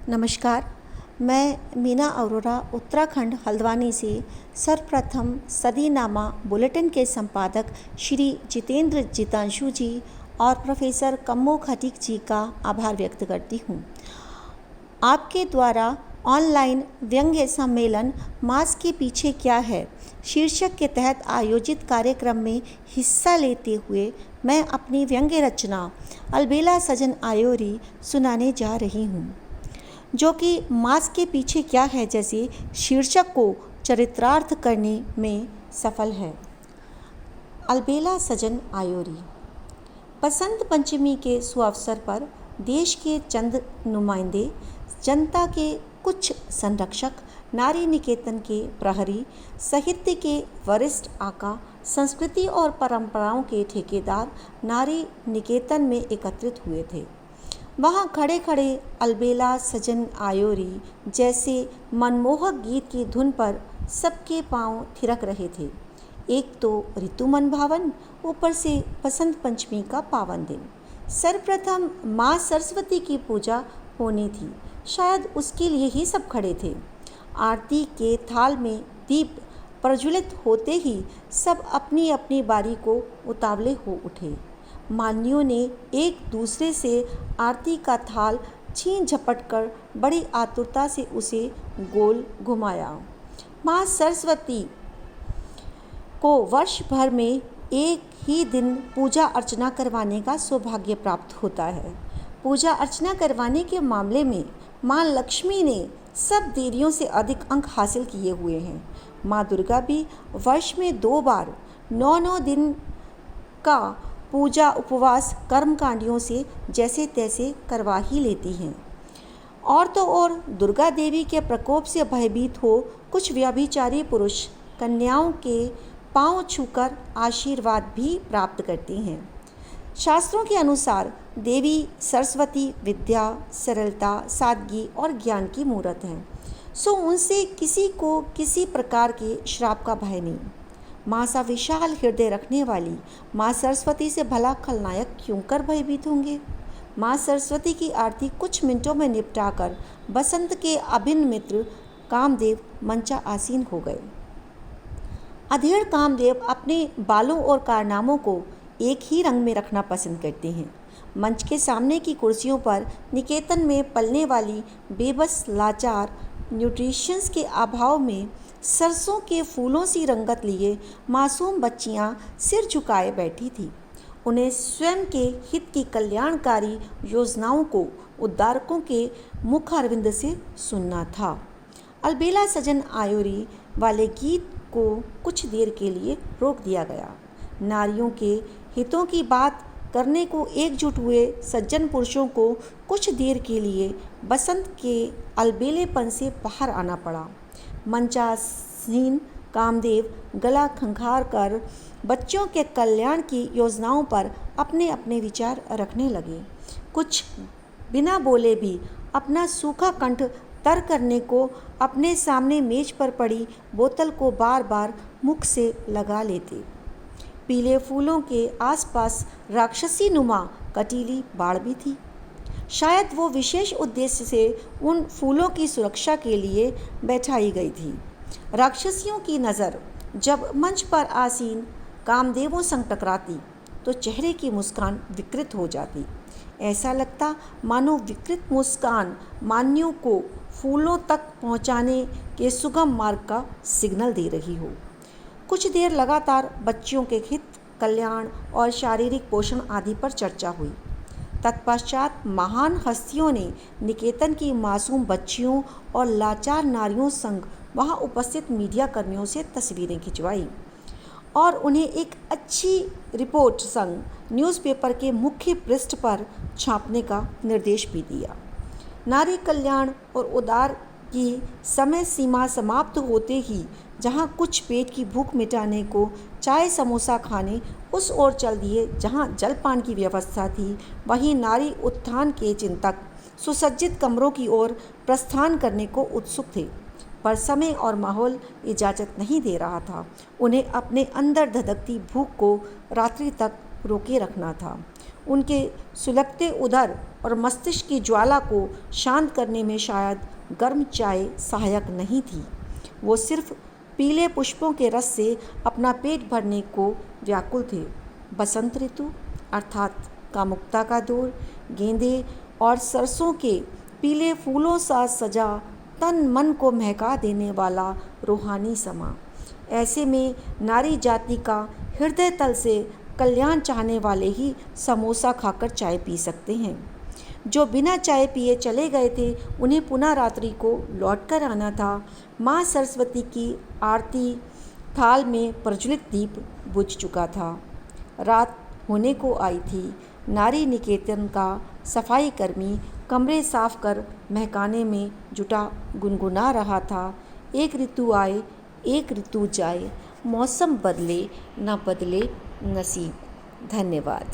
नमस्कार। मैं मीना अरोरा उत्तराखंड हल्द्वानी से सर्वप्रथम सदीनामा बुलेटिन के संपादक श्री जितेंद्र जितांशु जी और प्रोफेसर कम्मो खटीक जी का आभार व्यक्त करती हूँ। आपके द्वारा ऑनलाइन व्यंग्य सम्मेलन मास्क के पीछे क्या है शीर्षक के तहत आयोजित कार्यक्रम में हिस्सा लेते हुए मैं अपनी व्यंग्य रचना अलबेला सजन आयोरी सुनाने जा रही हूँ, जो कि मास्क के पीछे क्या है जैसे शीर्षक को चरितार्थ करने में सफल है। अलबेला सजन आयोरी। बसंत पंचमी के सुअवसर पर देश के चंद नुमाइंदे, जनता के कुछ संरक्षक, नारी निकेतन के प्रहरी, साहित्य के वरिष्ठ आका, संस्कृति और परंपराओं के ठेकेदार नारी निकेतन में एकत्रित हुए थे। वहाँ खड़े खड़े अलबेला सजन आयोरी जैसे मनमोहक गीत की धुन पर सबके पांव थिरक रहे थे। एक तो ऋतु मनभावन, ऊपर से बसंत पंचमी का पावन दिन। सर्वप्रथम माँ सरस्वती की पूजा होनी थी, शायद उसके लिए ही सब खड़े थे। आरती के थाल में दीप प्रज्वलित होते ही सब अपनी अपनी बारी को उतावले हो उठे। मान्यों ने एक दूसरे से आरती का थाल छीन झपट कर बड़ी आतुरता से उसे गोल घुमाया। माँ सरस्वती को वर्ष भर में एक ही दिन पूजा अर्चना करवाने का सौभाग्य प्राप्त होता है। पूजा अर्चना करवाने के मामले में माँ लक्ष्मी ने सब देवियों से अधिक अंक हासिल किए हुए हैं। माँ दुर्गा भी वर्ष में 2 बार 9 दिन का पूजा उपवास कर्मकांडियों से जैसे तैसे करवा ही लेती हैं। और तो और दुर्गा देवी के प्रकोप से भयभीत हो कुछ व्यभिचारी पुरुष कन्याओं के पांव छूकर आशीर्वाद भी प्राप्त करती हैं। शास्त्रों के अनुसार देवी सरस्वती विद्या, सरलता, सादगी और ज्ञान की मूरत है, सो उनसे किसी को किसी प्रकार के श्राप का भय नहीं। माँ सा विशाल हृदय रखने वाली माँ सरस्वती से भला खलनायक क्यों कर भयभीत होंगे। माँ सरस्वती की आरती कुछ मिनटों में निपटाकर बसंत के अभिन्न मित्र कामदेव मंचा आसीन हो गए। अधेड़ कामदेव अपने बालों और कारनामों को एक ही रंग में रखना पसंद करते हैं। मंच के सामने की कुर्सियों पर निकेतन में पलने वाली बेबस लाचार न्यूट्रिशंस के अभाव में सरसों के फूलों सी रंगत लिए मासूम बच्चियां सिर झुकाए बैठी थी। उन्हें स्वयं के हित की कल्याणकारी योजनाओं को उद्धारकों के मुखारविंद से सुनना था। अलबेला सजन आयोरी वाले गीत को कुछ देर के लिए रोक दिया गया। नारियों के हितों की बात करने को एकजुट हुए सज्जन पुरुषों को कुछ देर के लिए बसंत के अलबेलेपन से बाहर आना पड़ा। मंचासीन कामदेव गला खंखार कर बच्चों के कल्याण की योजनाओं पर अपने अपने विचार रखने लगे। कुछ बिना बोले भी अपना सूखा कंठ तर करने को अपने सामने मेज पर पड़ी बोतल को बार बार मुख से लगा लेते। पीले फूलों के आसपास राक्षसी नुमा कटीली बाड़ भी थी। शायद वो विशेष उद्देश्य से उन फूलों की सुरक्षा के लिए बैठाई गई थी। राक्षसियों की नज़र जब मंच पर आसीन कामदेवों संग टकराती तो चेहरे की मुस्कान विकृत हो जाती। ऐसा लगता मानो विकृत मुस्कान मान्यों को फूलों तक पहुंचाने के सुगम मार्ग का सिग्नल दे रही हो। कुछ देर लगातार बच्चियों के हित, कल्याण और शारीरिक पोषण आदि पर चर्चा हुई। तत्पश्चात महान हस्तियों ने निकेतन की मासूम बच्चियों और लाचार नारियों संग वहां उपस्थित मीडिया कर्मियों से तस्वीरें खिंचवाई और उन्हें एक अच्छी रिपोर्ट संग न्यूज़पेपर के मुख्य पृष्ठ पर छापने का निर्देश भी दिया। नारी कल्याण और उद्धार की समय सीमा समाप्त होते ही जहाँ कुछ पेट की भूख मिटाने को चाय समोसा खाने उस ओर चल दिए जहाँ जलपान की व्यवस्था थी, वहीं नारी उत्थान के चिंतक सुसज्जित कमरों की ओर प्रस्थान करने को उत्सुक थे। पर समय और माहौल इजाज़त नहीं दे रहा था। उन्हें अपने अंदर धधकती भूख को रात्रि तक रोके रखना था। उनके सुलगते उदर और मस्तिष्क की ज्वाला को शांत करने में शायद गर्म चाय सहायक नहीं थी। वो सिर्फ पीले पुष्पों के रस से अपना पेट भरने को व्याकुल थे। बसंत ऋतु अर्थात कामुकता का दौर, गेंदे और सरसों के पीले फूलों सा सजा तन मन को महका देने वाला रूहानी समा। ऐसे में नारी जाति का हृदय तल से कल्याण चाहने वाले ही समोसा खाकर चाय पी सकते हैं। जो बिना चाय पिए चले गए थे उन्हें पुनः रात्रि को लौट कर आना था। माँ सरस्वती की आरती थाल में प्रज्वलित दीप बुझ चुका था। रात होने को आई थी। नारी निकेतन का सफाई कर्मी कमरे साफ कर महकाने में जुटा गुनगुना रहा था। एक ऋतु आए एक ऋतु जाए, मौसम बदले न बदले नसीब। धन्यवाद।